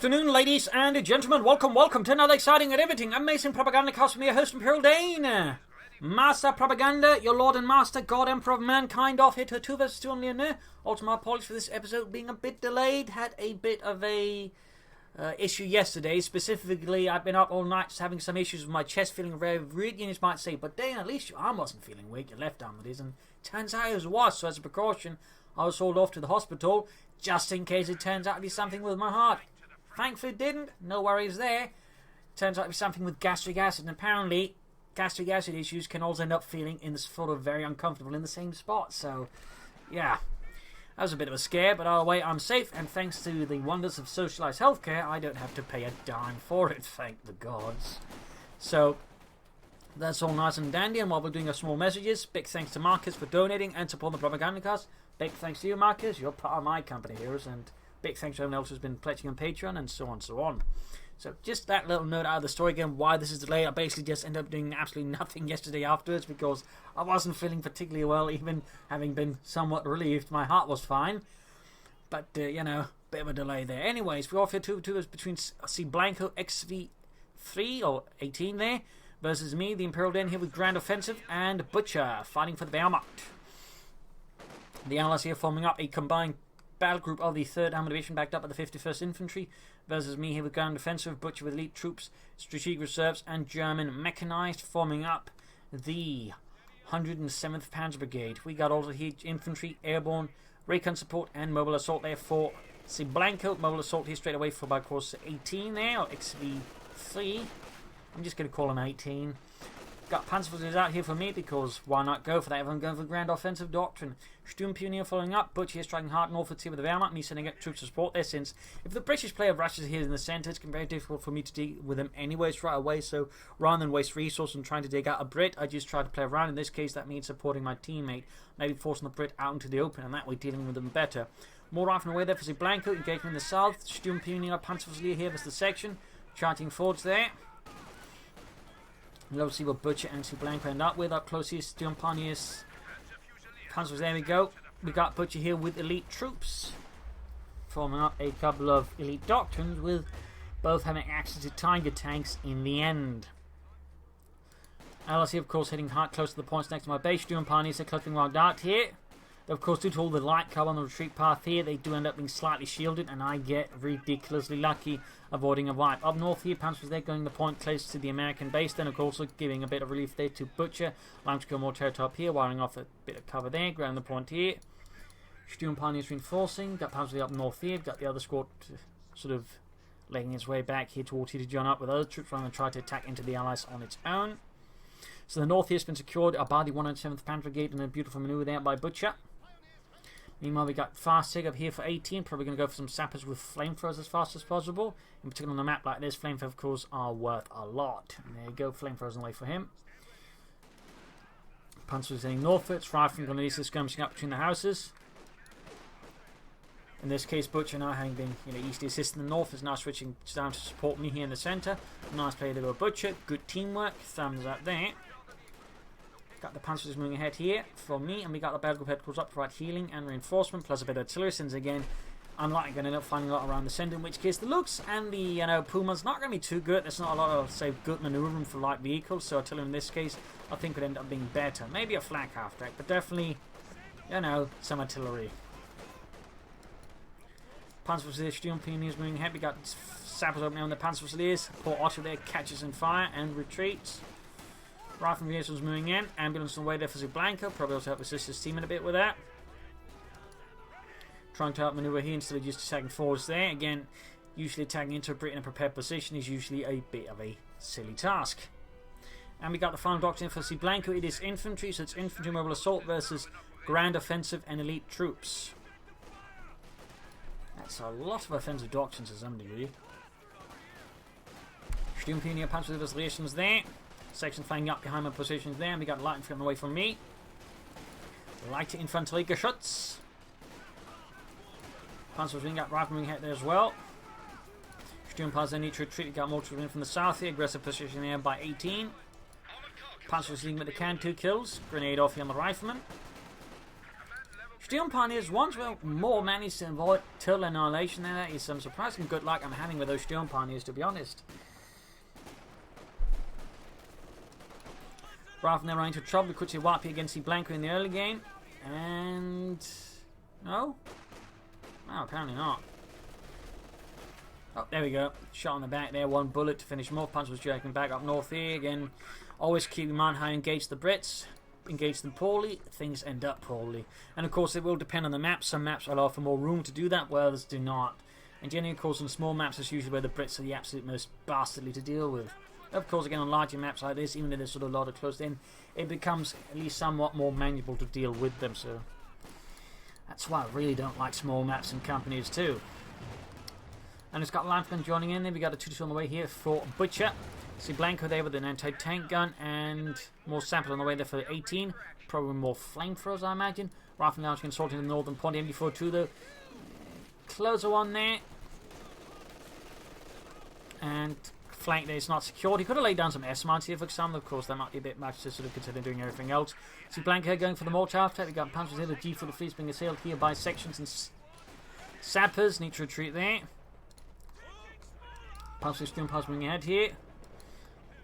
afternoon, ladies and gentlemen. Welcome to another exciting and riveting, amazing Propagandacast from your host, ImperialDane. Master Propaganda, your Lord and Master, God Emperor of Mankind, off here to 2 vs 2 on Lieurneux. Also, my apologies for this episode being a bit delayed. Had a bit of a issue yesterday. Specifically, I've been up all night just having some issues with my chest, feeling very weak, you might say. But Dane, at least your arm wasn't feeling weak, your left arm it is, and turns out it was. So as a precaution, I was hauled off to the hospital, just in case it turns out to be something with my heart. Thankfully it didn't, no worries there. Turns out to be something with gastric acid, and apparently gastric acid issues can also end up feeling in this sort of very uncomfortable in the same spot. So, yeah, that was a bit of a scare, but oh wait, I'm safe, and thanks to the wonders of socialised healthcare, I don't have to pay a dime for it, thank the gods. So, that's all nice and dandy, and while we're doing our small messages, big thanks to Marcus for donating and supporting the Propagandacast. Big thanks to you, Marcus, you're part of my company heroes, and big thanks to everyone else who's been pledging on Patreon, and so on and so on. So just that little note out of the story again, why this is delayed. I basically just ended up doing absolutely nothing yesterday afterwards because I wasn't feeling particularly well, even having been somewhat relieved. My heart was fine, but, you know, bit of a delay there. Anyways, we're off here to between Cblanco XVIII, or 18 there, versus me, the ImperialDane, here with Grand Offensive, and Butcher, fighting for the Wehrmacht. The Allies here forming up a combined battle group of the 3rd Armored Division backed up by the 51st Infantry versus me here with Ground Defensive, Butcher with elite troops, strategic reserves and German mechanized, forming up the 107th Panzer Brigade. We got also here infantry, airborne, recon support and mobile assault there for Cblanco. Mobile assault here straight away for by course 18 there, or XV3. I'm just going to call him 18. Got Panzerfuzzers out here for me because why not go for that? Everyone going for Grand Offensive Doctrine. Sturmpioneer following up. Butcher here striking hard northwards here with the Wehrmacht. Me sending out troops to support there, since if the British player rushes here in the centre, it's very difficult for me to deal with them anyways right away. So rather than waste resource and trying to dig out a Brit, I just try to play around. In this case, that means supporting my teammate, maybe forcing the Brit out into the open, and that way dealing with them better. More rifling away there for Cblanco. Engagement in the south. Sturmpioneer Panzerfuzzers here versus the section. Charging forwards there. We'll see what Butcher and Cblanco end up with. Up close here, Sturmpioneers. Panzers, there we go. We got Butcher here with elite troops, forming up a couple of elite doctrines, with both having access to Tiger tanks in the end. Allies here, of course, heading hard close to the points next to my base. Sturmpioneers are clustering around out here. Of course, due to all the light cover on the retreat path here, they do end up being slightly shielded, and I get ridiculously lucky avoiding a wipe. Up north here, Panzers there going the point close to the American base, then of course giving a bit of relief there to Butcher. Allowing to go more territory up here, wiring off a bit of cover there, ground the point here. Sturmpioneers reinforcing, got Panzers up north here, got the other squad sort of legging its way back here towards here to join up with other troops rather than try to attack into the Allies on its own. So the north here has been secured by the 107th Panzer Brigade in a beautiful manoeuvre there by Butcher. Meanwhile, we got fast sig up here for 18. Probably going to go for some sappers with flamethrowers as fast as possible. In particular, on a map like this, flamethrowers, of course, are worth a lot. And there you go, flamethrowers on the way for him. Panzers heading northwards. Rifling going to need skirmishing up between the houses. In this case, Butcher now having been easily assisted in the north, is now switching down to support me here in the centre. Nice play there by Butcher. Good teamwork. Thumbs up there. Got the Panzers moving ahead here from me, and we got the battle group headquarters up to provide healing and reinforcement, plus a bit of artillery, since again, unlikely going to end up finding a lot around the centre, in which case the looks and the Puma's not going to be too good. There's not a lot of, say, good manoeuvring for light vehicles, so artillery in this case I think would end up being better. Maybe a flak half deck, but definitely, some artillery. Panzerfuzzers, Sturmpioneers moving ahead. We got sappers opening on the Panzerfuzzers. Poor Otto there catches in fire and retreats. Rifle vehicles moving in. Ambulance on the way there for Cblanco. Probably also help assist his team in a bit with that. Trying to outmaneuver here instead of just attacking forwards there. Again, usually attacking into a Brit in a prepared position is usually a bit of a silly task. And we got the final doctrine for Cblanco. It is infantry, so it's infantry mobile assault versus Grand Offensive and elite troops. That's a lot of offensive doctrines to some degree. Sturmpioneer Panzer relations there. Section flying up behind my positions there, and we got light infantry away from me. Light Infantry Geschütz. Panzers wing up, rifle wing ahead there as well. Sturmpanzer need to retreat, we got more troops in from the south here. Aggressive position there by 18. Panzers leading with the can, 2 kills. Grenade off here on the rifleman. Steel Pioneers once more managed to avoid total annihilation, and that is some surprising good luck I'm having with those Steel Pioneers, to be honest. Rather than run into trouble, we could see wipe here against Cblanco in the early game. And... no? No, apparently not. Oh, there we go. Shot on the back there, one bullet to finish him off. Punch was jerking back up north here. Again, always keep in mind how you engage the Brits. Engage them poorly, things end up poorly. And of course, it will depend on the map. Some maps allow for more room to do that, while others do not. And generally, of course, on small maps, it's usually where the Brits are the absolute most bastardly to deal with. Of course, again, on larger maps like this, even if there's sort of a lot of closed in, it becomes at least somewhat more manageable to deal with them. So that's why I really don't like small maps and companies too. And it's got Lineman joining in there. We got a 2-2 on the way here for Butcher. Cblanco there with an anti-tank gun, and more sample on the way there for 18. Probably more flamethrowers, I imagine. Rifle now consulting the northern point. MD42 though. Closer one there. And flank there is not secured. He could have laid down some S-mounts here for some. Of course, that might be a bit much to sort of consider doing everything else. Cblanco going for the mortar after. We got punches here. The G for the fleet's being assailed here by sections and sappers. Need to retreat there. Pulse stream moving ahead here.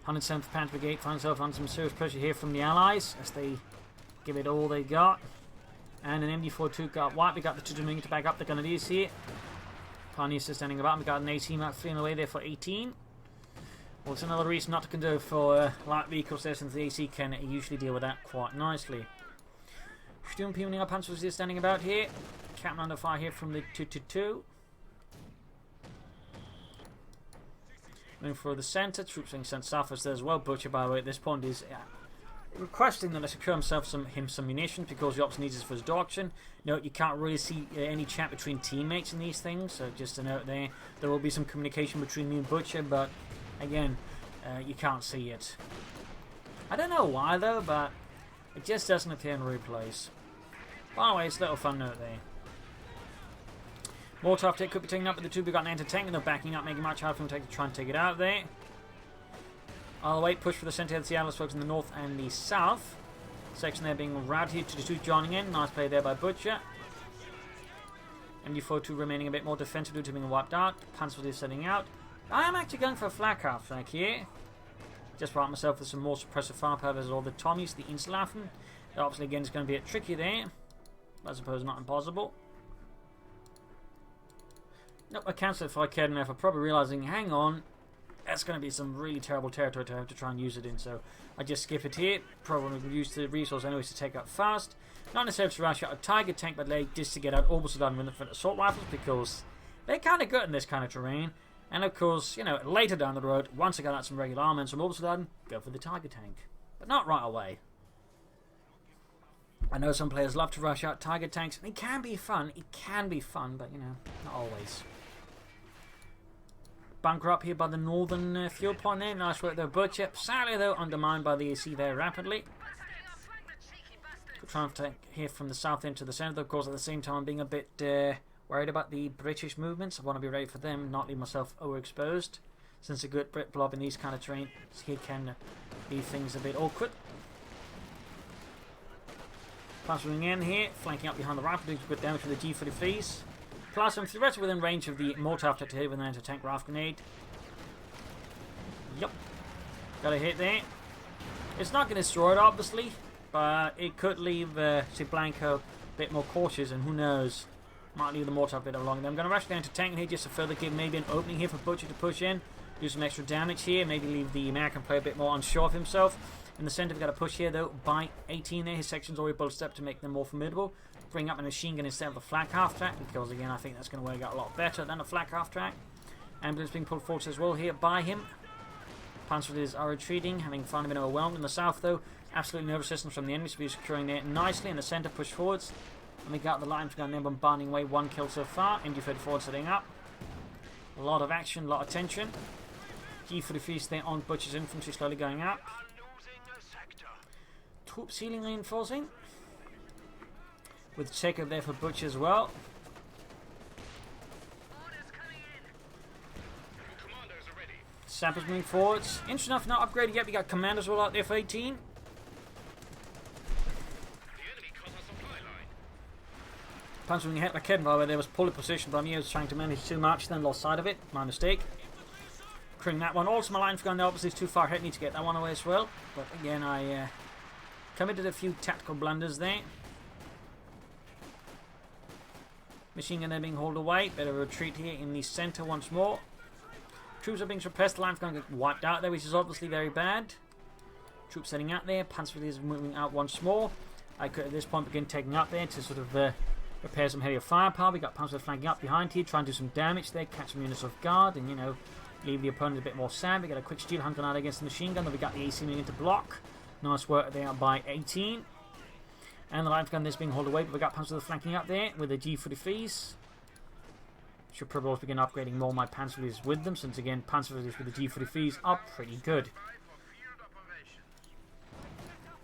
107th Panther Brigade finds itself under some serious pressure here from the Allies as they give it all they got. And an MD42 got wiped. We got the 2 to back up the Grenadiers here. Pioneers still standing about. We got an 18 Mark 3 on the way there for 18. Well, it's another reason not to go for light vehicles there, since the AC can usually deal with that quite nicely. Sturm peeling up Panzers is standing about here. Captain under fire here from the 222. Moving for the centre, troops being sent south as there as well. Butcher, by the way, at this point is requesting that I secure him some munitions because he obviously needs it for his auction. Note, you can't really see any chat between teammates in these things, so just a note there. There will be some communication between me and Butcher, but again, you can't see it. I don't know why though, but it just doesn't appear in replays. By the way, it's a little fun note there. Mortar after it could be taken up with the 2. We got an anti-tank and they're backing up, making much harder for them to try and take it out there. I'll wait, push for the centre of the Seattle folks in the north and the south. Section there being routed here to the 2 joining in. Nice play there by Butcher. MD42 remaining a bit more defensive due to being wiped out. Panzer is setting out. I am actually going for a flak half flank here. Just brought myself with some more suppressive firepower. There's all the Tommies, the Inslaffen. Obviously, again, it's going to be a bit tricky there. I suppose not impossible. Nope, I cancelled it if I cared enough. I'm probably realising, hang on, that's going to be some really terrible territory to have to try and use it in. So I just skip it here. Probably use the resource anyways to take out fast. Not necessarily to rush out a Tiger tank, but just to get out Orbital Done with the assault rifles because they're kind of good in this kind of terrain. And of course, you know, later down the road, once I got out some regular armor and some Orbital Done, go for the Tiger tank. But not right away. I know some players love to rush out Tiger tanks, and it can be fun. It can be fun, but you know, not always. Bunker up here by the northern fuel point there. Nice work there, Butcher. Sadly, though, undermined by the AC there rapidly. Could try and take here from the south into the centre, of course, at the same time being a bit worried about the British movements. I want to be ready for them, not leave myself overexposed. Since a good Brit blob in these kind of terrain, he can leave things a bit awkward. Plastering in here, flanking up behind the rifle, doing good damage with the G43s. Plus, I'm theoretically within range of the mortar after to hit with an anti-tank rifle grenade. Yup. Got a hit there. It's not going to destroy it, obviously, but it could leave Cblanco a bit more cautious, and who knows, might leave the mortar a bit along. I'm going to rush the anti-tank here just to further give maybe an opening here for Butcher to push in, do some extra damage here, maybe leave the American player a bit more unsure of himself. In the centre, we've got a push here, though, by 18 there. His section's already bolstered up to make them more formidable. Bring up a machine gun instead of the flak half track, because again, I think that's going to work out a lot better than a flak half track. Ambulance being pulled forward as well here by him. Panzers are retreating, having finally been overwhelmed. In the south, though, absolutely no resistance from the enemy, so we're securing there nicely. In the centre, push forwards. And we got the lines going there, bombarding away. 1 kill so far. MD34 setting up. A lot of action, a lot of tension. G43 there on Butcher's infantry, slowly going up. Troop ceiling reinforcing. With Checo there for Butcher as well. Sappers moving forwards. Interesting enough, not upgraded yet. We got Commanders all out there for 18. Panzer hit my kid, by the way, there was pulley position, but I was trying to manage too much, then lost sight of it. My mistake. Clearing that one. Also, my line for gun there obviously is too far ahead. Need to get that one away as well. But again, I committed a few tactical blunders there. Machine gun there being hauled away. Better retreat here in the centre once more. Troops are being suppressed. The line for gun get wiped out there, which is obviously very bad. Troops setting out there. Panzer is moving out once more. I could at this point begin taking up there to sort of repair some heavier firepower. We got Panzer flanking up behind here, trying to do some damage there, catch some units off guard, and you know, leave the opponent a bit more sad. We got a quick steel hunter out against the machine gun. Then we got the AC moving into block. Nice work there by 18. And the light gun is being hauled away, but we got Panzer flanking up there with the G43s. Should probably also begin upgrading more of my Panzerlies with them, since again, Panzerlies with the G43s are pretty good.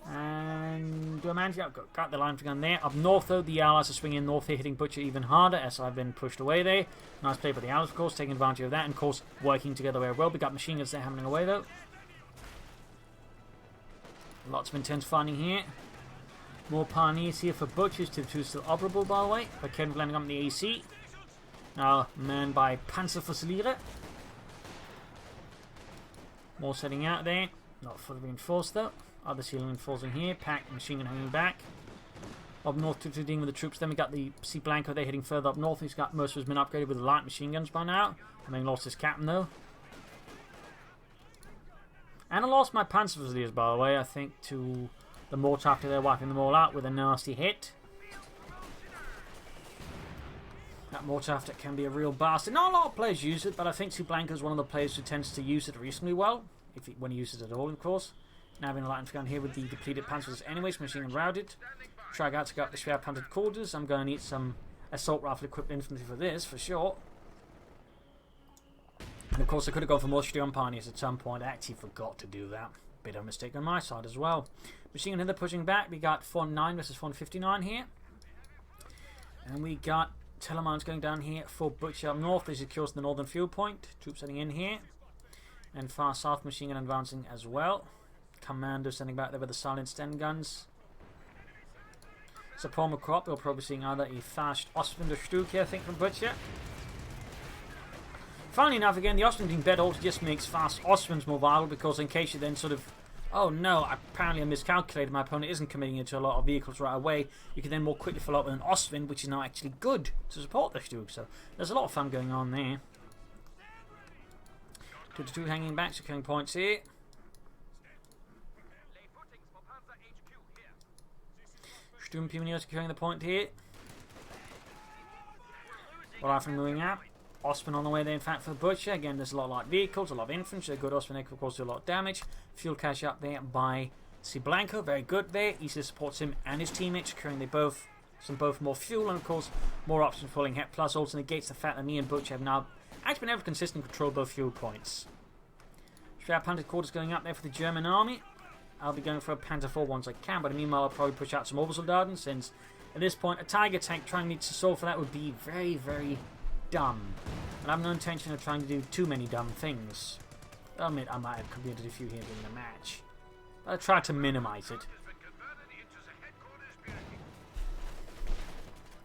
And do I manage? Yeah, got the line gun there. Up north though, the Allies are swinging north here, hitting Butcher even harder as I've been pushed away there. Nice play by the Allies, of course, taking advantage of that, and of course, working together very well. We got machine guns there hammering away though. Lots of intense fighting here. More pioneers here for Butchers. Tier 2 is still operable, by the way. But Ken landing on the AC. Now manned by Panzerfusiliere. More setting out there. Not fully reinforced though. Other ceiling reinforcing here. Pack machine gun hanging back. Up north to dealing with the troops. Then we got the Cblanco there heading further up north. He's got most of his men upgraded with light machine guns by now. Having lost his captain though. And I lost my Panzerfusiliers, by the way, I think, to the mortar after they're wiping them all out with a nasty hit. That mortar after can be a real bastard. Not a lot of players use it, but I think Cblanco is one of the players who tends to use it reasonably well, when he uses it at all, of course. Now having a light gun here with the depleted Panzers anyways, machine gun routed. Try out to go up the schwer panzer quarters. I'm going to need some assault rifle equipped infantry for this, for sure. And of course I could have gone for more Sturm pioneers at some point. I actually forgot to do that. Bit of a mistake on my side as well. Machine gun hither pushing back. We got 409 versus 459 here. And we got Telemines going down here for Butcher up north. They secures the northern fuel point. Troops heading in here. And far south machine gun advancing as well. Commando sending back there with the silent Sten guns. Support crop. We're probably seeing either a fast Ostwind or Stuke here, I think, from Butcher. Funnily enough, again, the Ostwind being better also just makes fast Ostwinds more viable, because in case you then sort of, oh no, apparently I miscalculated, my opponent isn't committing into a lot of vehicles right away, you can then more quickly follow up with an Ostwind, which is now actually good to support the Stuke. So there's a lot of fun going on there. 2-2 hanging back, securing points here. Sturm Pioneer securing the point here. Rifle moving up. Ostwind on the way there, in fact, for the Butcher. Again, there's a lot of light vehicles, a lot of infantry. A good Ostwind, of course, do a lot of damage. Fuel cache up there by Cblanco. Very good there. Easily supports him and his teammates, securing both more fuel and, of course, more options for pulling hit. Plus, also negates the fact that me and Butcher have now actually been able to consistently control both fuel points. Schwer Panzer quarters going up there for the German army. I'll be going for a Panzer IV once I can, but meanwhile, I'll probably push out some Obersoldaten, since at this point, a Tiger tank trying to solve for that would be very, very dumb. And I have no intention of trying to do too many dumb things. I'll admit I might have committed a few here during the match, but I try to minimize it.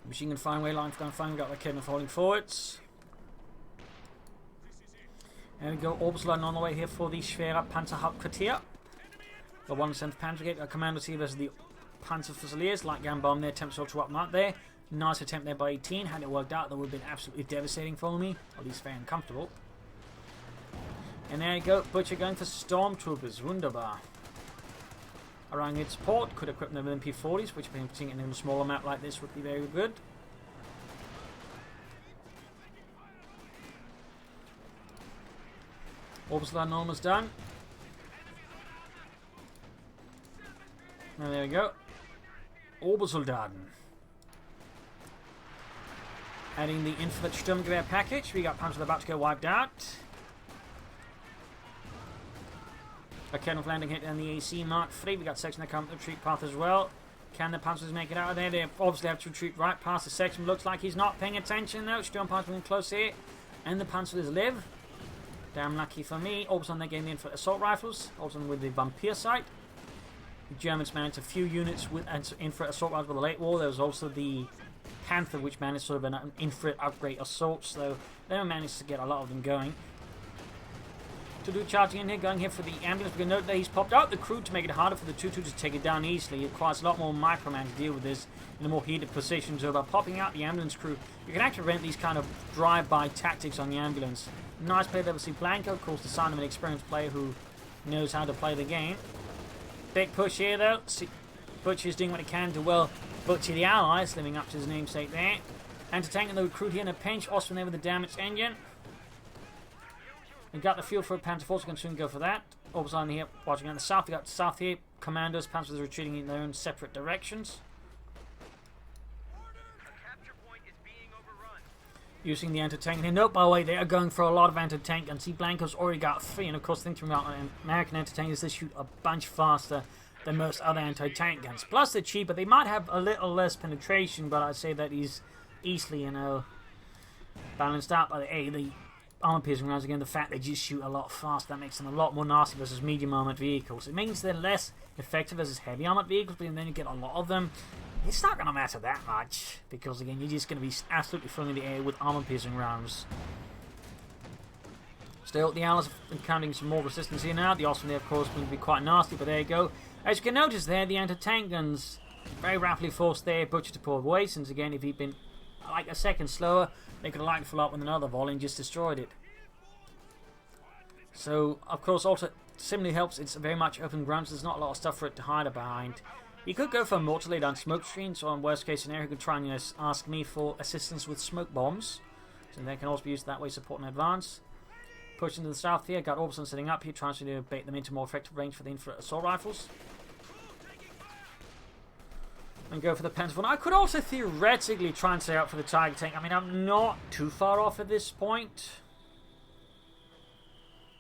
Machine gun firing away, line gun firing, got the cannon falling forwards. There we go, Obersoldaten on the way here for the Schwerer Panzerhauptquartier. The 1th Panzergate, Commandos here versus the Panzerfusiliers. Light gun bomb there, attempts to up not there. Nice attempt there by 18. Had it worked out, that would have been absolutely devastating for me. Or at least very uncomfortable. And there you go, Butcher going for Stormtroopers. Wunderbar. Around its support, could equip them with MP40s, which I think in a smaller map like this would be very good. Obersoldaten almost done. And there we go. Obersoldaten. Adding the Infinite Sturmgewehr package. We got Panzer about to get wiped out. A Colonel landing hit on the AC Mark III. We got section that come up the retreat path as well. Can the Panzers make it out of there? They obviously have to retreat right past the section. Looks like he's not paying attention though. Sturm Panzer moving close here. And the Panzers live. Damn lucky for me. Obersoldaten they gave me Infinite Assault Rifles. Obersoldaten with the Vampire sight. The Germans managed a few units with Infinite Assault Rifles with the late war. There was also the Panther, which managed sort of an infrared upgrade assault, so they managed to get a lot of them going. To do charging in here, going here for the ambulance. We can note that he's popped out the crew to make it harder for the 2-2 to take it down easily. It requires a lot more microman to deal with this in a more heated position. So by popping out the ambulance crew, you can actually prevent these kind of drive-by tactics on the ambulance. Nice play there with Cblanco, of course, the sign of an experienced player who knows how to play the game. Big push here though. Butcher's doing what he can to, well, butcher the allies, living up to his namesake there. Anti-tanking the recruit here in a pinch. Austin there with the damaged engine. We got the fuel for Panther Force, we can soon go for that. Orbs on here, watching on the south. We got the south here. Commandos, Panthers retreating in their own separate directions. Using the anti-tank. And note, by the way, they are going for a lot of anti-tank, and Cblanco's already got 3. And of course, thinking about American anti-tankers, they shoot a bunch faster than most other anti-tank guns. Plus, they're cheaper. They might have a little less penetration, but I'd say that he's easily, you know, balanced out by the armor-piercing rounds. Again, the fact they just shoot a lot faster, that makes them a lot more nasty versus medium-armored vehicles. It means they're less effective versus heavy-armored vehicles, but then you get a lot of them. It's not going to matter that much, because again, you're just going to be absolutely filling the air with armor-piercing rounds. Still, the Allies are encountering some more resistance here now. The Austin there, of course, going to be quite nasty, but there you go. As you can notice there, the anti-tank guns very rapidly forced their Butcher to pull away, since again, if he'd been like a second slower, they could have liked to follow up with another volley and just destroyed it. So, of course, also similarly helps, it's very much open ground, so there's not a lot of stuff for it to hide behind. You could go for a mortar laid on smoke screens, or in worst case scenario, you could try and ask me for assistance with smoke bombs. So they can also be used that way, support in advance. Push into the south here, got Orbison sitting up here, trying to bait them into more effective range for the infrared assault rifles. And go for the Pentaphone. I could also theoretically try and stay out for the Tiger Tank. I mean, I'm not too far off at this point.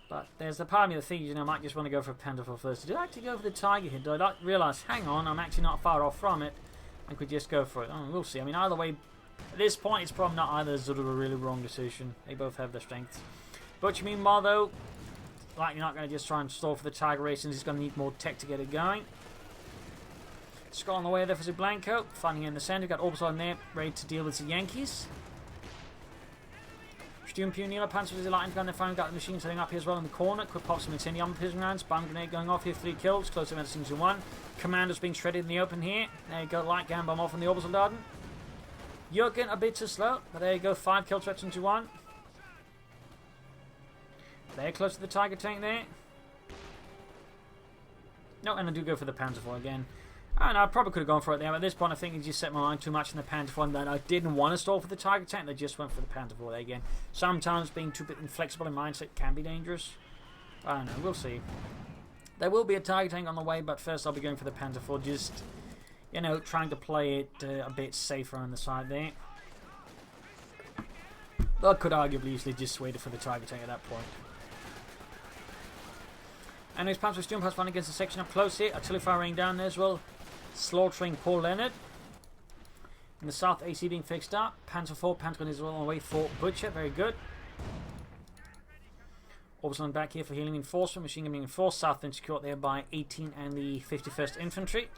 But there's the part of me that thinks, you know, I might just want to go for a Pentaphone first. Did I actually go for the Tiger here? Did I realise, hang on, I'm actually not far off from it, and could just go for it? Oh, we'll see. I mean, either way, at this point, it's probably not either sort of a really wrong decision. They both have their strengths. Butcher, meanwhile, though, like, you're not going to just try and stall for the Tiger race, since he's going to need more tech to get it going. Skull on the way there for Cblanco. Finding in the centre. Got Orbs on there, ready to deal with the Yankees. Sturm Pioneer, Panzer with the lightning gun. They finally got the machine setting up here as well in the corner. Quick pop some incendiary armor piercing rounds. Bomb grenade going off here. 3 kills. Close to medicines in 1. Commandos being shredded in the open here. There you go. Light gun bomb off on the Orbital Darden. Jurgen a bit too slow, but there you go. 5 kill threats into 1. They're close to the Tiger Tank there. No, and I do go for the Panzer again. And I probably could have gone for it there, but at this point I think he just set my mind too much in the Panther that I didn't want to stall for the Tiger Tank. They just went for the Panther there again. Sometimes being too inflexible in mindset can be dangerous. I don't know, we'll see. There will be a Tiger Tank on the way, but first I'll be going for the Panther just, you know, trying to play it a bit safer on the side there. I could arguably easily just wait for the Tiger Tank at that point. And his Panzer Sturm has fun against the section up close here. Artillery fire raining down there as well. Slaughtering Paul Leonard. In the south, AC being fixed up. Panzer 4, Pentagon is well on the way for Butcher. Very good. Orbison back here for healing reinforcement. Machine gun being enforced. South then secured there by 18 and the 51st Infantry.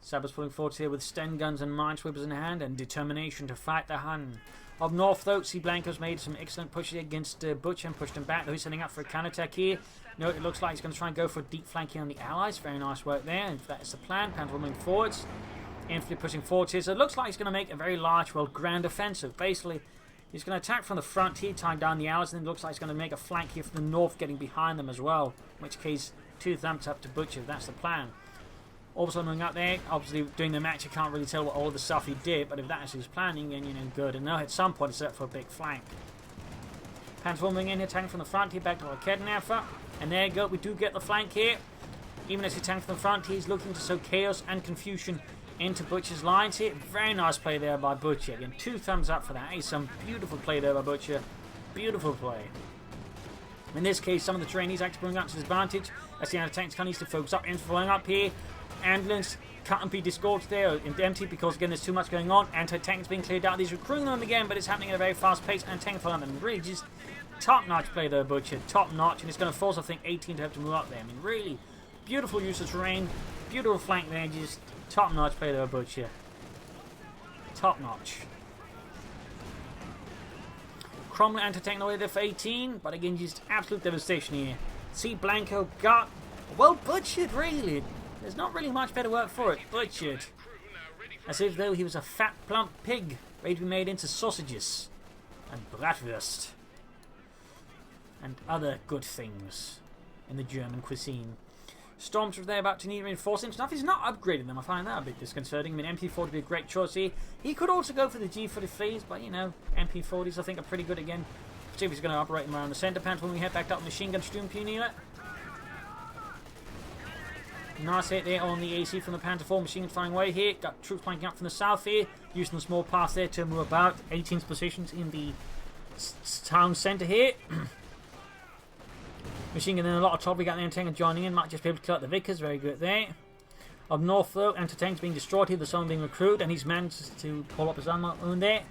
Sabres pulling forward here with Sten guns and minesweepers in hand and determination to fight the Hun. Up north, though, Cblanco's made some excellent pushes against Butcher and pushed him back. Though he's setting up for a counterattack here. No, it looks like he's going to try and go for a deep flank here on the Allies. Very nice work there. And if that is the plan, Panther moving forwards. Infantry pushing forwards here. So it looks like he's going to make a very large, well, grand offensive. Basically, he's going to attack from the front here, tying down the Allies. And then it looks like he's going to make a flank here from the north, getting behind them as well. In which case, 2 thumbs up to Butcher. That's the plan. Also moving up there, obviously doing the match, you can't really tell what all the stuff he did, but if that is his planning, then you know, good. And now at some point, it's set up for a big flank. Panther moving in here, tanking from the front here, back to Propagandacaster. And there you go, we do get the flank here. Even as he tanks from the front, he's looking to sow chaos and confusion into Butcher's lines here. Very nice play there by Butcher. Again, 2 thumbs up for that. Hey, some beautiful play there by Butcher. Beautiful play. In this case, some of the terrain he's actually bringing up to his advantage. As the anti-tanks kind of needs to focus up, flowing up here. Ambulance can't be disgorged there and empty because again there's too much going on. Anti-tank is being cleared out. He's recruiting them again, but it's happening at a very fast pace. And tank for them. Really just top-notch play there, Butcher. Top-notch, and it's going to force I think 18 to have to move up there. I mean, really beautiful use of terrain, beautiful flank there. Just Top notch play there, Butcher. Top notch. Cromwell anti-tank away there for 18, but again just absolute devastation here. Cblanco got well butchered really. There's not really much better word for it. Butchered. As if though he was a fat plump pig ready to be made into sausages and bratwurst and other good things in the German cuisine. Stormtroopers there about to need reinforcing stuff. He's not upgrading them. I find that a bit disconcerting. I mean, MP40 would be a great choice here. He could also go for the G43s, but you know, MP40s I think are pretty good again. See if he's going to operate them around the centre pants when we head back up machine gun Sturmpioneer. Nice hit there on the AC from the Panther 4 machine gun flying away here. Got troops flanking up from the south here, using the small pass there to move about 18's positions in the town centre here. Machine gun in a lot of trouble. We got the anti-tank joining in. Might just be able to kill out the Vickers. Very good there. Up north though, anti-tank's being destroyed here. There's someone being recruited and he's managed to pull up his armor wound there.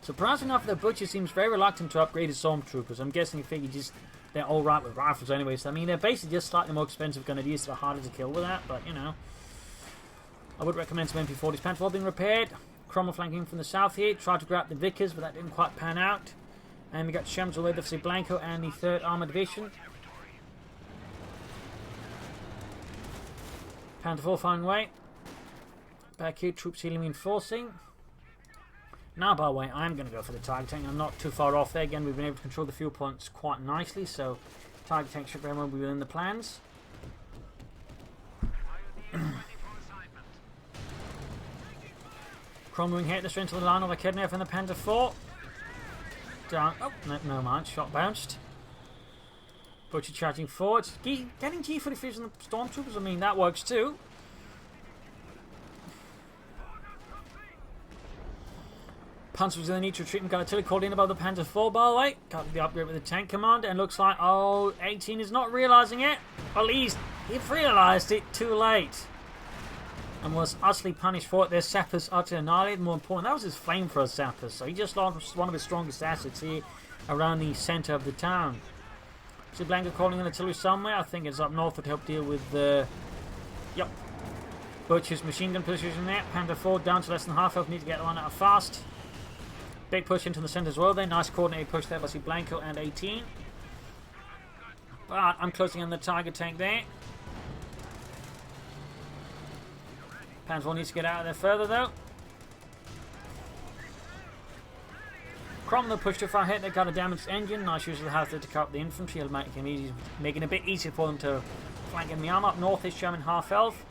Surprisingly enough, the Butcher seems very reluctant to upgrade his Stormtroopers. I'm guessing he figures they're alright with rifles anyway. So I mean, they're basically just slightly more expensive grenadiers that are harder to kill with that. But you know, I would recommend some MP40s. Panther 4 being repaired. Cromwell flanking from the south here. Tried to grab the Vickers, but that didn't quite pan out. And we got Shams away there for Cblanco and the 3rd Armoured Division. Panther 4 flying away. Back here, troops healing reinforcing. Now, by the way, I'm going to go for the Tiger Tank. I'm not too far off there. Again, we've been able to control the fuel points quite nicely, so Tiger Tank should very well be within the plans. Cromwell hit the strength of the line of the Kidney from the Panther 4. Down. Oh, no mind. Shot bounced. Butcher charging forward. Getting G43s on the Stormtroopers, I mean, that works too. Panzer was in the need to retreat and got artillery called in above the Panther 4, by the way. Got the upgrade with the tank commander, and looks like, oh, 18 is not realising it. Well, he's realised it too late. And was utterly punished for it. Their sappers utterly annihilated. More important, that was his flamethrower sappers. So he just lost one of his strongest assets here around the centre of the town. Cblanco calling in artillery somewhere. I think it's up north to help deal with the... Yep. Butcher's machine gun position there. Panther 4 down to less than half health. Need to get the line out fast. Big push into the centre as well there. Nice coordinated push there by Cblanco and 18. But I'm closing on the Tiger Tank there. Panther 4 needs to get out of there further though. Cromwell pushed too far ahead. They got a damaged engine. Nice use of the house there to cut up the infantry. It'll make him easy, making it a bit easier for them to flank in the arm. Up north is Sherman half health.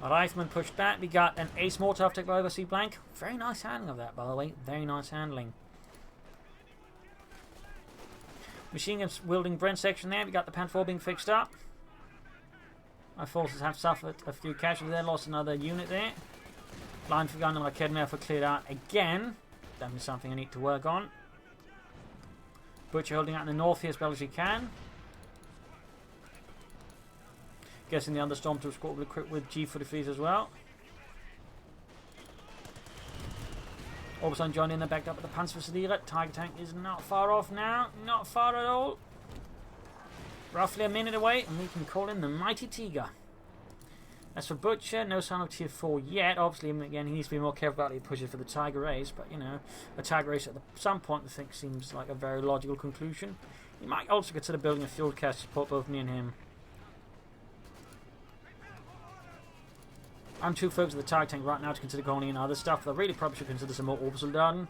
A rifleman pushed back. We got an ace mortar after by over Cblanco. Very nice handling of that, by the way. Very nice handling. Machine guns wielding Brent section there. We got the Panther 4 being fixed up. My forces have suffered a few casualties there, lost another unit there. Line for gun and my Kedner for cleared out again. Definitely something I need to work on. Butcher holding out in the north here as well as he can. Guessing the understorm to squad will equip with G43s as well. All of a sudden joining in, they're backed up at the Panzerverteidiger. Tiger Tank is not far off now. Not far at all. Roughly a minute away, and we can call in the Mighty Tiger. As for Butcher, no sign of tier 4 yet. Obviously, again, he needs to be more careful about how he pushes for the Tiger race. But, you know, a Tiger race at some point, I think, seems like a very logical conclusion. He might also consider building a field cast to support both me and him. I'm too focused on the Tiger Tank right now to consider calling in other stuff. I really probably should consider some more Orbital Darden.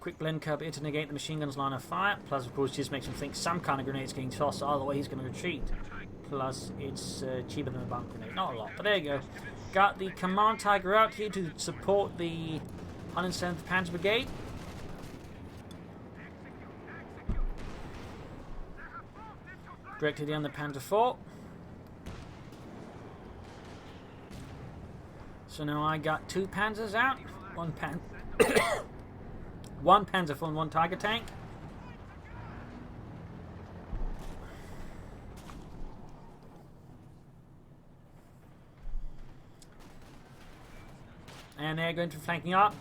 Quick blend curve here to negate the machine gun's line of fire. Plus, of course, just makes him think some kind of grenade's getting tossed. Either way, he's going to retreat. Plus, it's cheaper than a bomb grenade. Not a lot, but there you go. Got the Command Tiger out here to support the 107th Panzer Brigade. Directed down the Panther 4. So now I got 2 Panzers out. One Panzer 4 and 1 Tiger Tank. And they're going to be flanking up.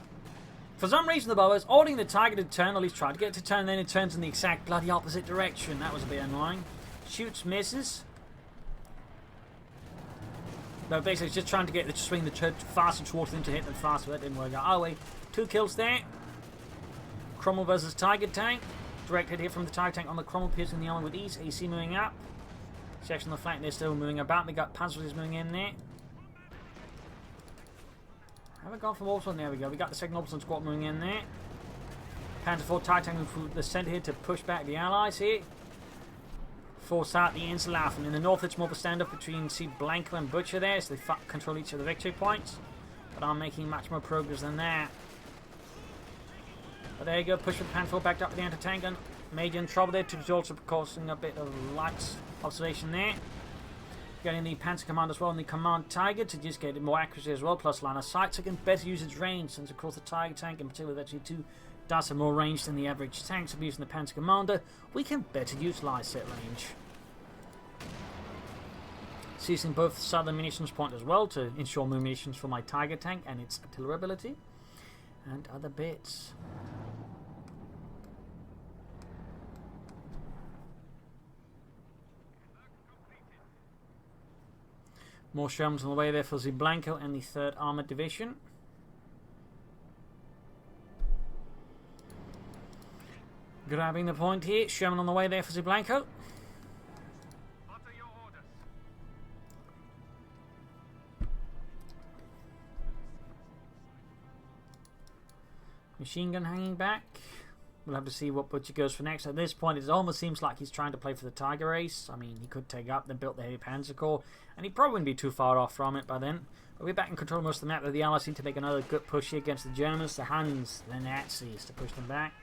For some reason, the bow is ordering the Tiger to turn, or at least try to get it to turn, and then it turns in the exact bloody opposite direction. That was a bit annoying. Shoots, misses. No, basically just trying to get the swing the church faster towards them to hit them faster. That didn't work out. Oh wait, 2 kills there. Cromwell versus Tiger Tank. Direct hit here from the Tiger Tank on the Cromwell, piercing the armor with ease. AC moving up. Section on the flank, they're still moving about. We got Panzers moving in there. Have we gone from Wolfson? There we go. We got the second Wolfson squad moving in there. Panther 4 Tiger Tank moving through the centre here to push back the allies here. Force out the Insulaf. In the north, it's more of a stand-up between Cblanco and Butcher there, so they control each of the victory points. But I'm making much more progress than that. But there you go, push with the Panther 4 backed up with the anti-tank gun. Major in trouble there, to also causing a bit of light observation there. Getting the Panzer Command as well, and the Command Tiger to just get more accuracy as well, plus line of sight, so it can better use its range, since of course the Tiger Tank in particular actually does have more range than the average tank. So using the Panzer Commander, we can better utilize that range. Seizing both southern munitions point as well to ensure more munitions for my Tiger Tank and its artillery ability and other bits. More Shermans on the way there for Cblanco and the 3rd Armoured Division. Grabbing the point here. Sherman on the way there for Cblanco. Machine gun hanging back. We'll have to see what Butcher goes for next. At this point, it almost seems like he's trying to play for the Tiger race. I mean, he could take up, then built the heavy Panzer Corps, and he probably wouldn't be too far off from it by then. But we're back in control of most of the map, though the Allies seem to make another good push here against the Germans, the Huns, the Nazis, to push them back.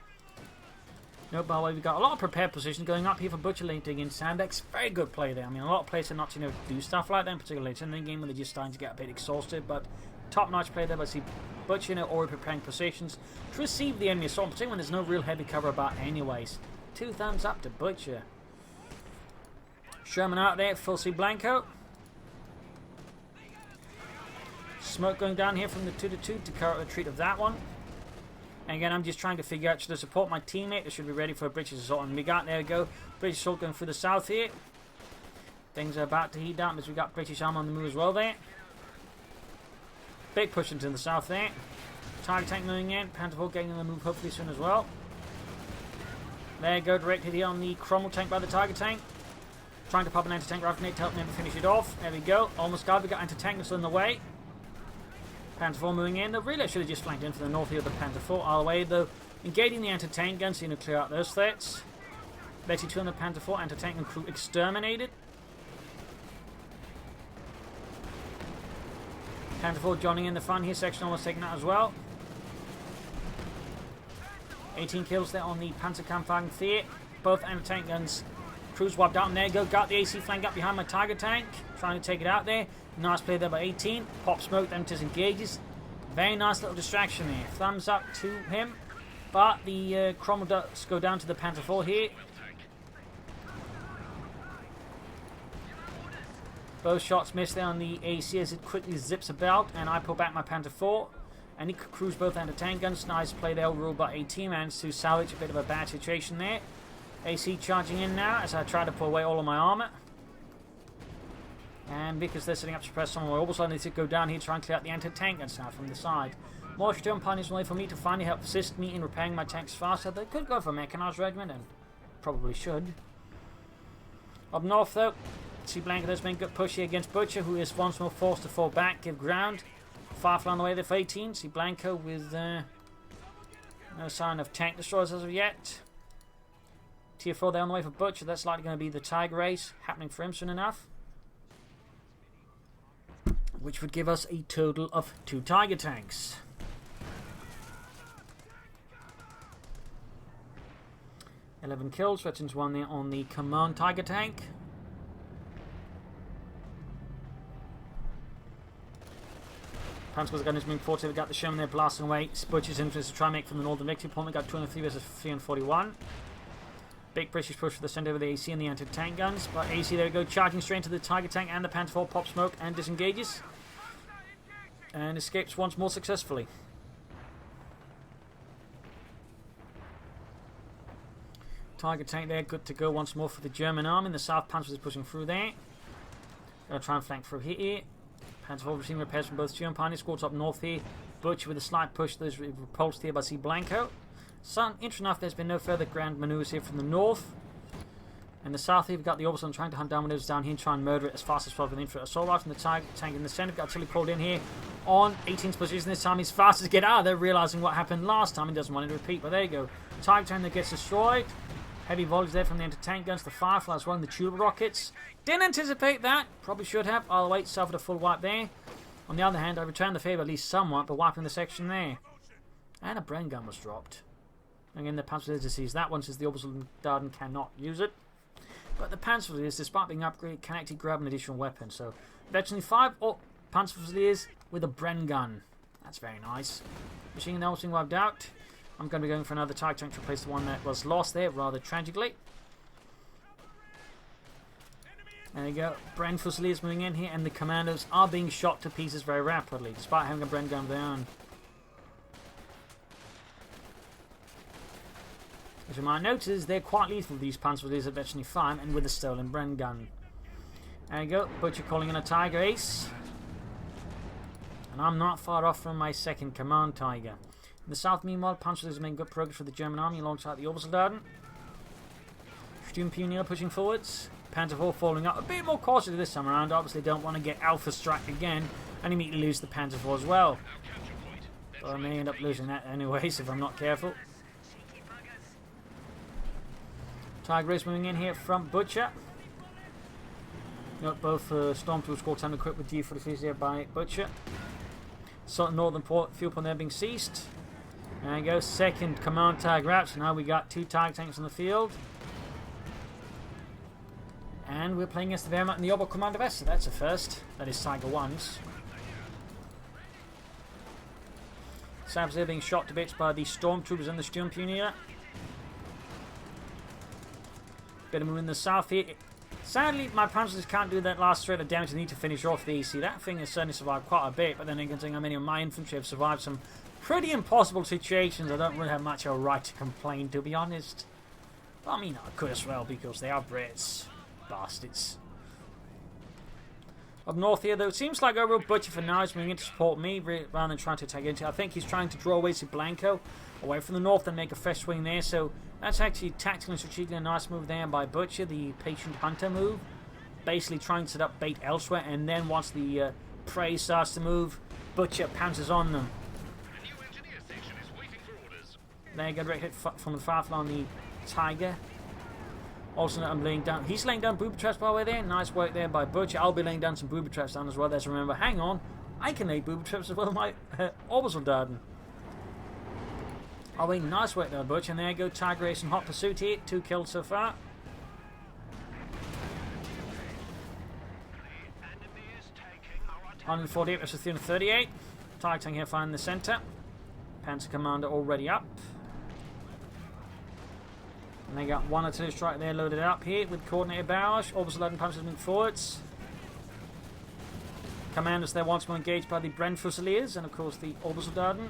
Nope, by the way, we've got a lot of prepared positions going up here for Butcher later against Sandex. Very good play there. I mean, a lot of players are not to do stuff like that, particularly later in the game when they're just starting to get a bit exhausted, but top-notch play there by Butcher already preparing positions to receive the enemy assault, particularly when there's no real heavy cover about anyways. 2 thumbs up to Butcher. Sherman out there for Cblanco. Smoke going down here from the 2-2 to cover the retreat of that one. And again, I'm just trying to figure out, should I support my teammate or should we be ready for a British assault? And we got, there we go, British assault going through the south here. Things are about to heat up as we got British armor on the move as well there. Big push into the south there. Tiger Tank moving in. Panther 4 getting on the move hopefully soon as well. There you go, direct hit here on the Cromwell tank by the Tiger Tank. Trying to pop an anti-tank rifle grenade to help them finish it off. There we go. Almost got it. We got anti-tank that's in the way. Panther 4 moving in. They really should have just flanked in from the north here of the Panther 4. All the way though. Engaging the anti-tank guns so you know, clear out those threats. Betty 2 on the Panther 4. Anti-tank and crew exterminated. Panther 4 joining in the fun here. Section almost taken out as well. 18 kills there on the Panzerkampfwagen 4. Both anti-tank guns. Crews wiped out. And there you go. Got the AC flank up behind my Tiger Tank. Trying to take it out there. Nice play there by 18. Pop smoke, them disengages. Very nice little distraction there. Thumbs up to him. But the Cromwell does go down to the Panther 4 here. Both shots missed there on the AC as it quickly zips about. And I pull back my Panther 4. And he crews both anti-tank guns. Nice play there overall by 18. Managed to salvage a bit of a bad situation there. AC charging in now as I try to pull away all of my armor. And because they're setting up to suppress some of my orbitals, I need to go down here to try and clear out the anti-tank guns now from the side. More Sturm pioneers way for me to finally help assist me in repairing my tanks faster. They could go for a mechanized regiment and probably should. Up north though, Cblanco has been good push here against Butcher, who is once more forced to fall back, give ground. Firefly on the way there for 18. Cblanco with no sign of tank destroyers as of yet. Tier 4 there on the way for Butcher. That's likely going to be the Tiger race happening for him soon enough. Which would give us a total of 2 Tiger tanks. $11 kills, veterans 1 there on the Command Tiger tank. Panzer's gun is moving forward. We got the Sherman there blasting away. Butcher's infantry to try and make from the northern victory point. We got 203 versus 341. Big British push for the center of the AC and the anti-tank guns. But AC, there we go, charging straight into the Tiger tank and the Panther 4. Pop smoke and disengages. And escapes once more successfully. Tiger tank there, good to go once more for the German army. The South Panzer is pushing through there. Gonna try and flank through here. Panzer IV receiving repairs from both German pioneer squads up north here. Butcher with a slight push, those repulsed here by Cblanco. So, interesting enough, there's been no further grand manoeuvres here from the north. In the south here, we've got the Oberson trying to hunt down maneuvers down here and try and murder it as fast as possible with an infantry assault rifle. And the tank in the centre, we've got artillery called in here on 18's position. This time he's fast to get out of there, realising what happened last time. He doesn't want it to repeat, but there you go. Tiger tank that gets destroyed. Heavy volleys there from the anti-tank guns, the Firefly as well, and the tube rockets. Didn't anticipate that. Probably should have. I'll wait, suffered a full wipe there. On the other hand, I returned the favour at least somewhat, but wiping the section there. And a Bren gun was dropped. Again, the Panzer is deceased. That one says the Obersoldaten cannot use it. But the Panzer, despite being upgraded, can actually grab an additional weapon. So, eventually 5 Panzer with a Bren gun. That's very nice. Machine gun also wiped out. I'm going to be going for another Tiger tank to replace the one that was lost there, rather tragically. There you go. Bren Fusiliers moving in here, and the commandos are being shot to pieces very rapidly, despite having a Bren gun of their own. As you might notice, they're quite lethal, these Panzerleers at Veterinary 5, and with a stolen Bren gun. There you go. Butcher calling in a Tiger Ace. And I'm not far off from my second command Tiger. In the south, meanwhile, Panzerleers are making good progress for the German army alongside the Obersoldaten. Sturmpioneer pushing forwards. Panzer IV falling up a bit more cautiously this time around. Obviously don't want to get alpha strike again and immediately lose the Panzer IV as well. But I may end up losing that anyways if I'm not careful. Tiger Ace moving in here from Butcher. Got both Stormtroopers squad time equipped with G43s here by Butcher. Southern Northern fuel pump there being ceased. There you go, second command Tiger out. So now we got 2 Tiger tanks on the field. And we're playing against the Wehrmacht and the Oberkommando, so that's a first. That is Tiger 1s. Sabs there being shot to bits by the Stormtroopers and the Sturmpioneer. Bit of move in the south here. Sadly, my Panzers can't do that last thread of damage they need to finish off the EC. That thing has certainly survived quite a bit, but then considering how many of my infantry have survived some pretty impossible situations, I don't really have much of a right to complain, to be honest. But I mean, I could as well, because they are Brits. Bastards. Up north here, though, it seems like overall Butcher for now is moving in to support me rather than trying to attack into. I think he's trying to draw away Cblanco away from the north and make a fresh swing there. So that's actually tactically and strategically a nice move there by Butcher, the patient hunter move. Basically trying to set up bait elsewhere, and then once the prey starts to move, Butcher pounces on them. There you go, direct hit from the Firefly on the Tiger. Also, I'm laying down. He's laying down booby traps by the way there. Nice work there by Butcher. I'll be laying down some booby traps down as well. Let's remember, hang on, I can lay booby traps as well. My Obersoldaten. Oh, wait, nice work there, Butcher. And there you go, Tiger Ace in hot pursuit here. 2 kills so far. On 48 versus 338. Tiger tank here finding the centre. Panzer Commander already up. And they got 1 artillery strike there loaded up here with coordinated barrage. Obersoldaten Panzers moving forwards. Commanders there once more engaged by the Bren Fusiliers and of course the Obersoldaten.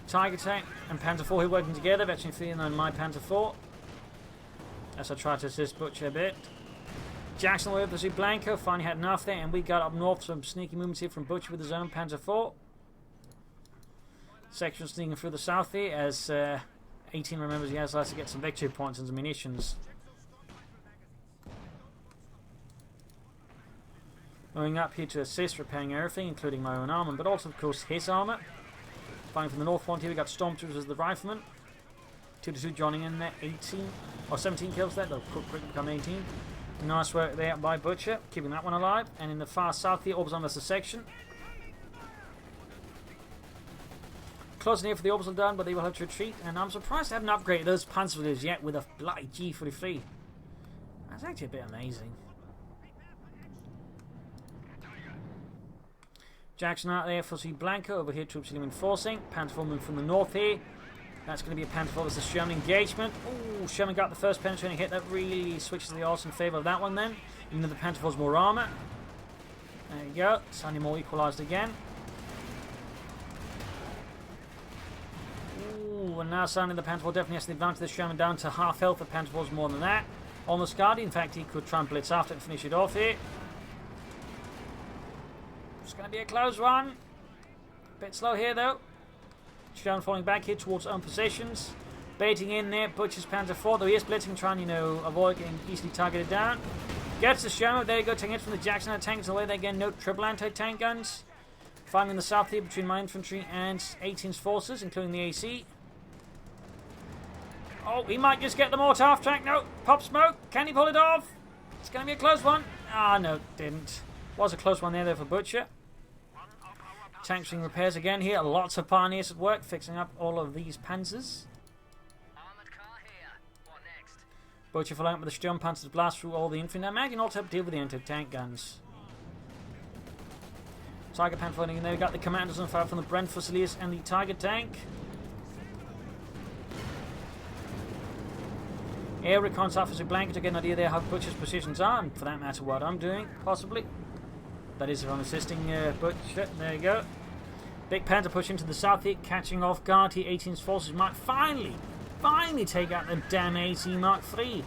Tiger tank and Panzer IV here working together. Veteran 3 and my Panzer IV. As I try to assist Butcher a bit. Jackson with the Cblanco finally had enough there, and we got up north some sneaky movements here from Butcher with his own Panzer IV. Section sneaking through the south here as 18 remembers he has to get some victory points and some munitions. Going up here to assist, repairing everything, including my own armour, but also, of course, his armour. Fighting from the north front here, we got Stormtroopers as the riflemen. 2-2 joining in there, 18 or 17 kills there, they'll quickly become 18. Nice work there by Butcher, keeping that one alive. And in the far south here, Obersoldaten versus section. Closing here for the Obersoldaten, but they will have to retreat. And I'm surprised they haven't upgraded those Panzerleers yet with a bloody G43. That's actually a bit amazing. Jackson out there for Cblanco. Over here, troops reinforcing. Panzer IV moving from the north here. That's going to be a Panzer IV versus Sherman engagement. Ooh, Sherman got the first penetrating hit. That really switches the odds in favour of that one then. Even though the Panzer IV's more armour. There you go. Slightly more equalised again. Ooh, and now suddenly the Panzer IV definitely has the advantage. The Sherman down to half health. The Panzer IV's more than that. Almost guarded. In fact, he could try and blitz after and finish it off here. It's going to be a close one. Bit slow here though. Stone falling back here towards own positions. Baiting in there. Butcher's Panzer IV, though he is blitzing, trying, you know, avoid getting easily targeted down. Gets the Sherman. There you go, taking hits from the Jackson tanks away. They again note triple anti-tank guns. Fighting in the south here between my infantry and 18's forces, including the AC. Oh, he might just get the mortar off track. No, pop smoke. Can he pull it off? It's going to be a close one. Ah, no, didn't. Was a close one there for Butcher. Tanks doing repairs again here. Lots of pioneers at work, fixing up all of these panzers. Butcher following up with the Sturmpanzer to blast through all the infantry. Now, man can also help deal with the anti-tank guns. Tiger Pan floating in there. We've got the commanders on fire from the Brent Fusiliers and the Tiger tank. Air recon officer Cblanco to get an idea there how Butcher's positions are, and for that matter, what I'm doing, possibly. That is if I'm assisting Butcher. There you go. Big Panther push into the south here, catching off guard here. 18's forces might finally take out the damn AC Mark III.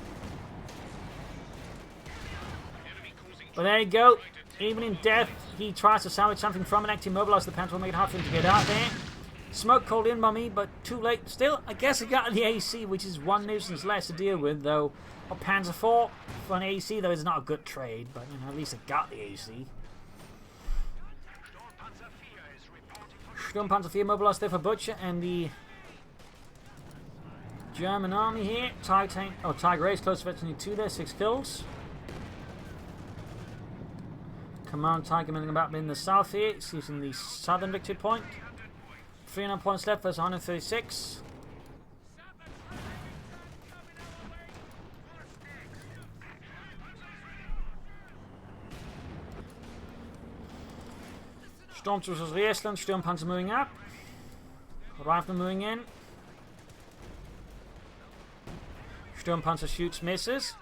But there you go. Even in death, he tries to salvage something from it. Actually mobilize the Panther, will make it hard for him to get out there. Smoke called in by me, but too late. Still, I guess I got the AC, which is one nuisance less to deal with, though. A Panzer IV for an AC, though, is not a good trade, but you know, at least I got the AC. Sturmpanzer IV mobilized there for Butcher, and the German army here. Tiger Race close to veteran 2 there, 6 kills. Command Tiger milling about in the south here. It's using the southern victory point. 300 points left versus 136. Stormtroopers Riesland, Sturmpanzer moving up. Rifleman moving in. Sturmpanzer shoots, misses.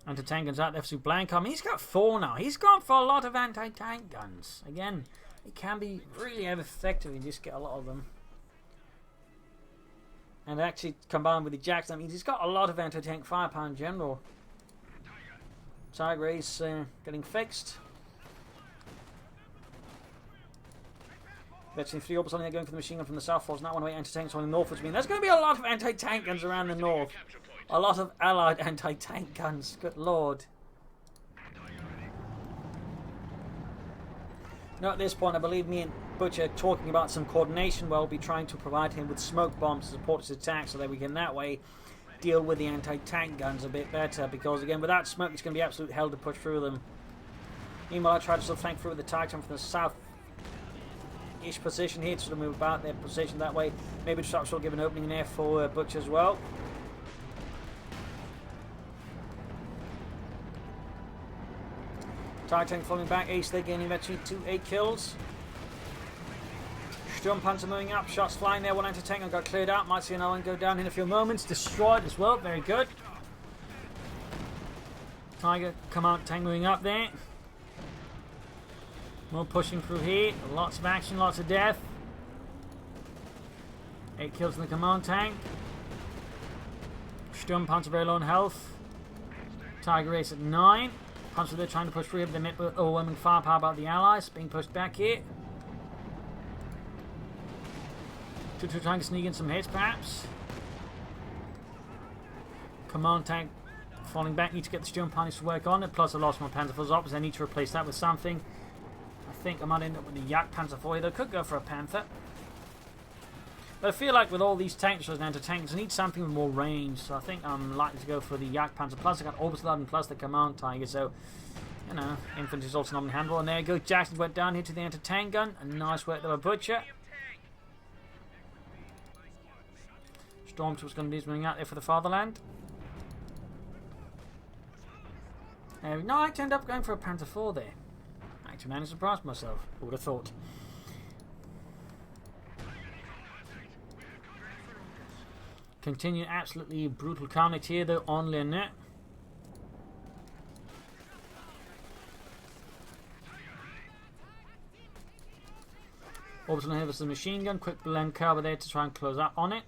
Anti-tank guns out there for Cblanco. I mean, he's got 4 now. He's gone for a lot of anti-tank guns. Again, it can be really effective. You just get a lot of them. And actually combined with the Jacks, that means he's got a lot of anti-tank firepower in general. Tiger Race getting fixed. Veteran 3 orbits on there going for the machine gun from the south force. Not one way anti-tanks on the north, which means there's going to be a lot of anti-tank guns around the north. A lot of allied anti-tank guns. Good lord. Now at this point, I believe me and Butcher are talking about some coordination where we'll be trying to provide him with smoke bombs to support his attack so that we can that way deal with the anti-tank guns a bit better. Because again, without smoke, it's going to be absolute hell to push through them. Meanwhile, I try to still flank through with the Tiger from the south-ish position here to sort of move about their position that way. Maybe try to give an opening there for Butcher as well. Tiger tank falling back, Ace there gaining eventually 8 kills. Sturmpanzer moving up, shots flying there, one anti-tank got cleared out. Might see another one go down in a few moments. Destroyed as well, very good. Tiger command tank moving up there. More pushing through here, lots of action, lots of death. 8 kills in the command tank. Sturmpanzer very low on health. Tiger Race at 9. Panzer they're trying to push through, but they're met with overwhelming firepower about the allies, being pushed back here. 2 trying to sneak in some hits perhaps. Command tank falling back, need to get the Sturmpanzer to work on it, plus I lost my Panzer IV opposite, I need to replace that with something. I think I might end up with the Yak Panzer IV here, though could go for a Panther. But I feel like with all these tanks and anti-tanks, I need something with more range, so I think I'm likely to go for the Yak Panzer. Plus I got Orbital and plus the Command Tiger, so, you know, infantry's also not in handle. And there you go, Jackson went down here to the anti-tank gun, and nice work there by Butcher. Stormtroopers going to be running out there for the fatherland. No, I actually ended up going for a Panther IV there. Actually managed to surprise myself, who would have thought. Continue absolutely brutal carnage here though on Lieurneux. Orbital here versus the machine gun. Quick blend cover there to try and close up on it.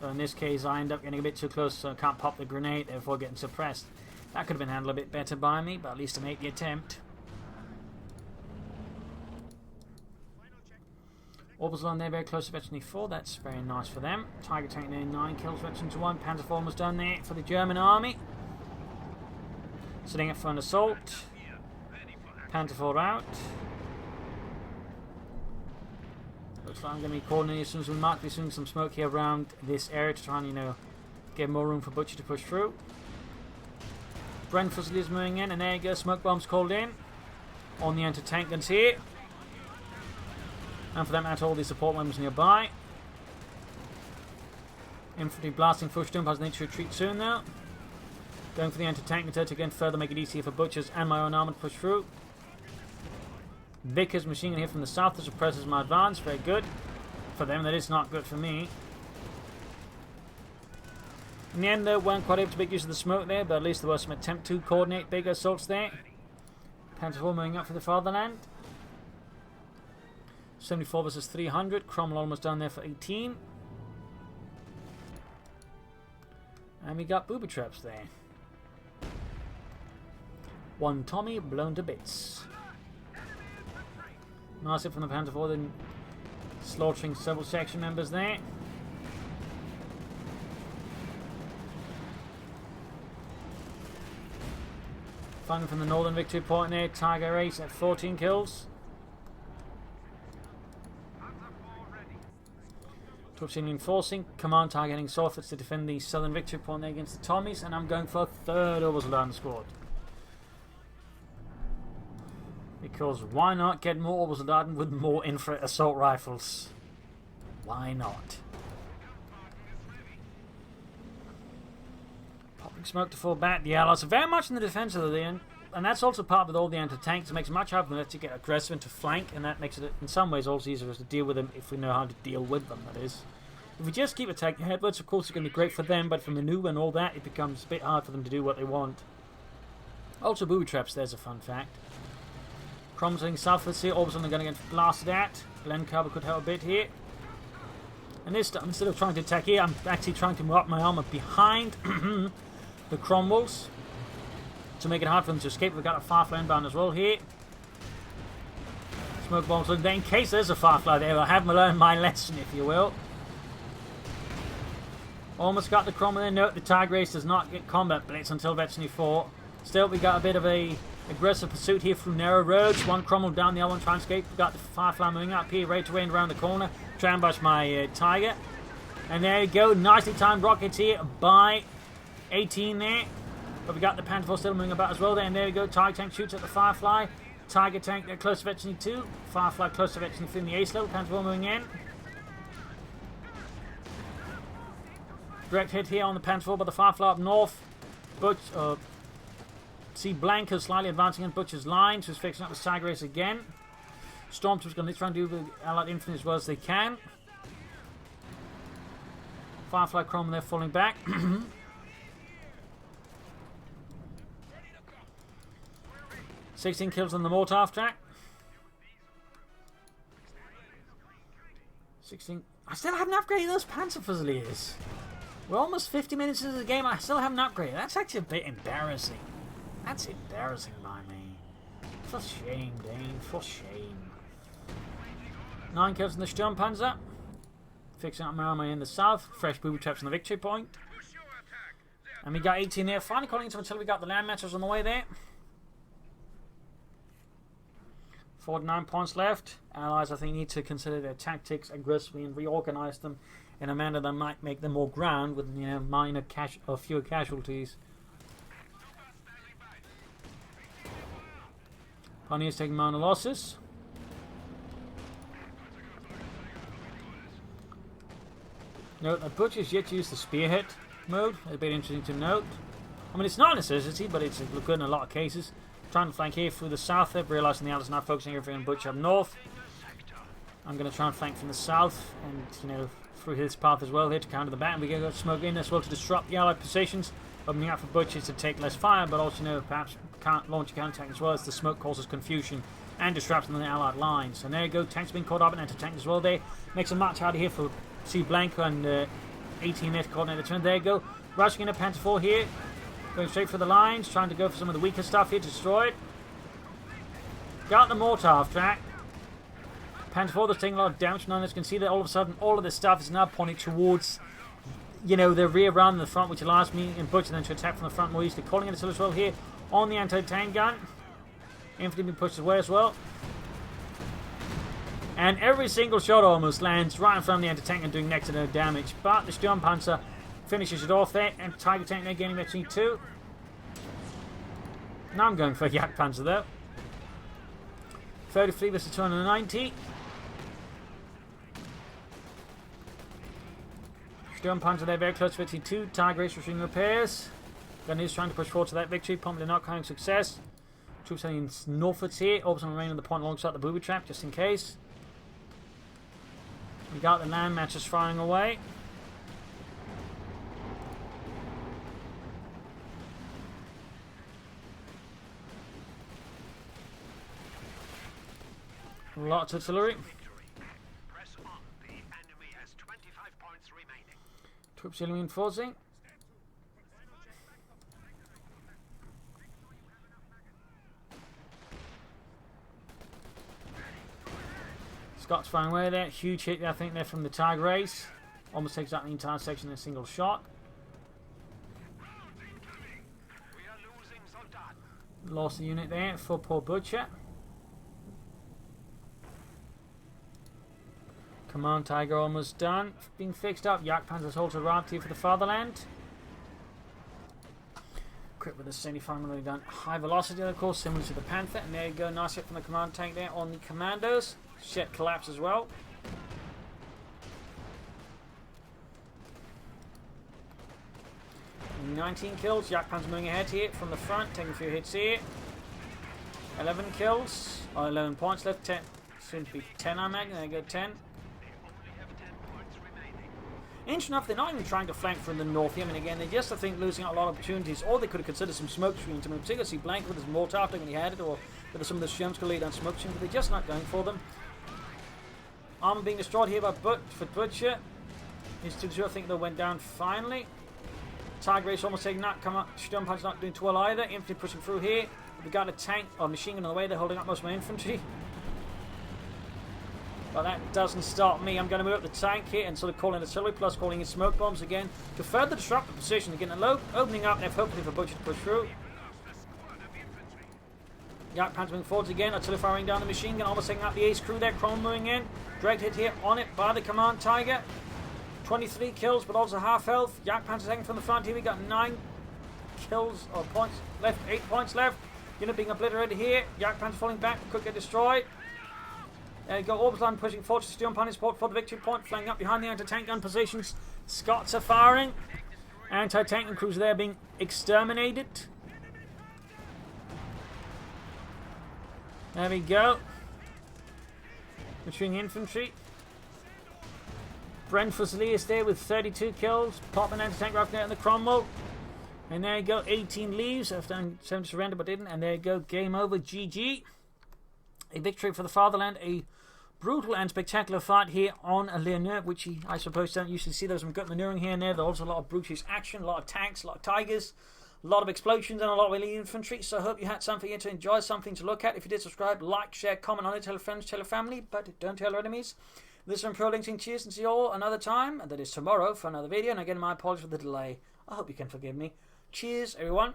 So in this case I end up getting a bit too close, so I can't pop the grenade, therefore getting suppressed. That could have been handled a bit better by me, but at least I made the attempt. Orbitals on there, very close to Veteran 4. That's very nice for them. Tiger tank there, 9 kills, Veteran to 1. Panzer IV almost done there for the German army. Setting up for an assault. Panzer IV out. Looks like I'm going to be coordinating as soon as we mark this, soon some smoke here around this area to try and, you know, give more room for Butcher to push through. Bren Fusiliers moving in, and there you go, smoke bombs called in on the anti-tank guns here. And for that matter, all the support members nearby. Infantry blasting Fushtump has need to retreat soon now. Going for the anti-tank gun to again further make it easier for Butchers and my own armor to push through. Vickers machine gun here from the south that suppresses my advance. Very good. For them, that is not good for me. In the end, though, weren't quite able to make use of the smoke there, but at least there was some attempt to coordinate bigger assaults there. Panzer IV moving up for the fatherland. 74 versus 300. Cromwell almost down there for 18. And we got booby traps there. One Tommy blown to bits. Nice hit from the Panzer IV, then slaughtering several section members there. Fun from the northern victory point there. Tiger Ace at 14 kills. Troops reinforcing. Command targeting Sorfits to defend the southern victory point there against the Tommies. And I'm going for a third Obersoldaten squad. Because why not get more Obersoldaten with more infra assault rifles? Why not? Popping smoke to fall back. The Allies are very much in the defense of the end. And that's also part with all the anti-tanks. It makes it much harder for them to get aggressive and to flank, and that makes it in some ways also easier for us to deal with them if we know how to deal with them, that is. If we just keep attacking headwards, of course it's going to be great for them, but for maneuver and all that, it becomes a bit hard for them to do what they want. Also booby traps, there's a fun fact. Crom's heading southwards here, all of a sudden they're going to get blasted at. Glencarver could help a bit here. And this time, instead of trying to attack here, I'm actually trying to wrap my armor behind the Cromwells to make it hard for them to escape. We've got a Firefly inbound as well here. Smoke bombs. So in case there's a Firefly there, I have learned my lesson, if you will. Almost got the Cromwell there. Note the Tiger Race does not get combat blitz until Veteran 4. Still, we got a bit of a aggressive pursuit here through narrow roads. One Cromwell down, the other one trying to escape. We've got the Firefly moving up here, ready to rain around the corner. Try and bash my Tiger. And there you go. Nicely timed rockets here by 18 there. But we got the Panther IV still moving about as well there. And there we go. Tiger tank shoots at the Firefly. Tiger tank there close to Veteran 2. Firefly close to Veteran 3 in the ace level. Panther IV moving in. Direct hit here on the Panther IV by the Firefly up north. Cblanco slightly advancing in Butcher's lines. Who's fixing up the Tiger Race again. Stormtroopers going to try and do the Allied infantry as well as they can. Firefly Cromwell there falling back. 16 kills on the mortar track. 16. I still haven't upgraded those Panzer Fusiliers. We're almost 50 minutes into the game. I still haven't upgraded. That's actually a bit embarrassing. That's embarrassing by me. For shame, Dane. For shame. 9 kills in the Sturmpanzer. Fixing up my armor in the south. Fresh booby traps on the victory point. And we got 18 there. Finally calling into until we got the land matches on the way there. 49 points left. Allies, I think, need to consider their tactics aggressively and reorganize them in a manner that might make them more ground with, you know, minor or fewer casualties. Pioneers taking minor losses. Note that Butcher's yet to use the spearhead mode. A bit interesting to note. I mean, it's not a necessity, but it's good in a lot of cases. Trying to flank here through the south there, realizing the Allies are now focusing everything on Butcher up north. I'm going to try and flank from the south and, you know, through his path as well here to counter the bat. And we're going to go smoke in as well to disrupt the Allied positions, opening up for Butchers to take less fire, but also, you know, perhaps can't launch a counterattack as well as the smoke causes confusion and disruption on the Allied lines. And there you go, tanks being caught up in anti-tank as well there. Makes a much harder here for Cblanco and 18 there to coordinate the turn. There you go, rushing in a Panther IV here. Going straight for the lines, trying to go for some of the weaker stuff here to destroy it. Got the mortar off track. Panther 4 that's taking a lot of damage. None of us can see that all of a sudden all of this stuff is now pointing towards, you know, the rear rather than the front, which allows me and Butcher then to attack from the front more easily. Calling it as well here on the anti-tank gun. Infantry being pushed away as well. And every single shot almost lands right in front of the anti-tank and doing next to no damage. But the Sturmpanzer finishes it off there. And Tiger Tank there gaining XP 2. Now I'm going for Jagdpanzer though. 33 versus 290. Sturmpanzer there very close to victory 2. Tiger Race retrieving repairs. Gun is trying to push forward to that victory. Pumping not carrying success. Troops heading northwards here. Orbs remain on the point alongside the booby trap just in case. We got the land matches firing away. Lots of artillery. Troops reinforcing. Scots firing away there. Huge hit, I think, there from the Tiger Race. Almost takes out the entire section in a single shot. Lost the unit there for poor Butcher. Command Tiger almost done. Being fixed up. Jagdpanzer's also arrived here for the fatherland. Equipped with a 75mm gun. High velocity, of course, similar to the Panther. And there you go. Nice hit from the command tank there on the commandos. Shed collapse as well. And 19 kills. Jagdpanzer moving ahead here from the front, taking a few hits here. 11 kills. 11 points left. 10. Soon to be 10, I imagine. There you go, 10. Interesting enough, they're not even trying to flank from the north here. I mean, again, they're just, I think, losing out a lot of opportunities. Or they could have considered some smoke screens. I mean, particularly Cblanco with his mortar after when he had it, or whether some of the Sherms could lead on smoke screens, but they're just not going for them. Armor being destroyed here by Butcher. His 2-2, I think, they went down finally. Tiger Race almost taking that. Come up. Sturmpanzer not doing too well either. Infantry pushing through here. We got a tank or machine gun on the way. They're holding up most of my infantry. But that doesn't stop me. I'm going to move up the tank here and sort of calling artillery plus calling in smoke bombs again to further disrupt the position. Again, opening up and hopefully for Butcher to push through. Jagdpanzer moving forwards again. Artillery firing down the machine gun. Almost taking out the ace crew there. Chrome moving in. Direct hit here on it by the command Tiger. 23 kills, but also half health. Jagdpanzer taking from the front here. We got 9 kills or points left. 8 points left. Unit being obliterated here. Jagdpanzer falling back. Could get destroyed. There you go. Orbisline pushing forward to Sturmpanzer support for the victory point. Flying up behind the anti-tank gun positions. Scots are firing. Anti-tank and crews there being exterminated. There we go. Retreating infantry. Brent Fusilius there with 32 kills. Pop an anti-tank rifle there in the Cromwell. And there you go. 18 leaves after 7 surrender but didn't. And there you go. Game over. GG. A victory for the fatherland. A brutal and spectacular fight here on Lieurneux, which I suppose don't usually see. There's some good maneuvering here and there. There's also a lot of brutish action, a lot of tanks, a lot of tigers, a lot of explosions, and a lot of elite infantry. So I hope you had something here to enjoy, something to look at. If you did, subscribe, like, share, comment on it, tell friends, tell family, but don't tell your enemies. This is ImperialDane. Cheers and see you all another time, and that is tomorrow for another video. And again, my apologies for the delay. I hope you can forgive me. Cheers, everyone.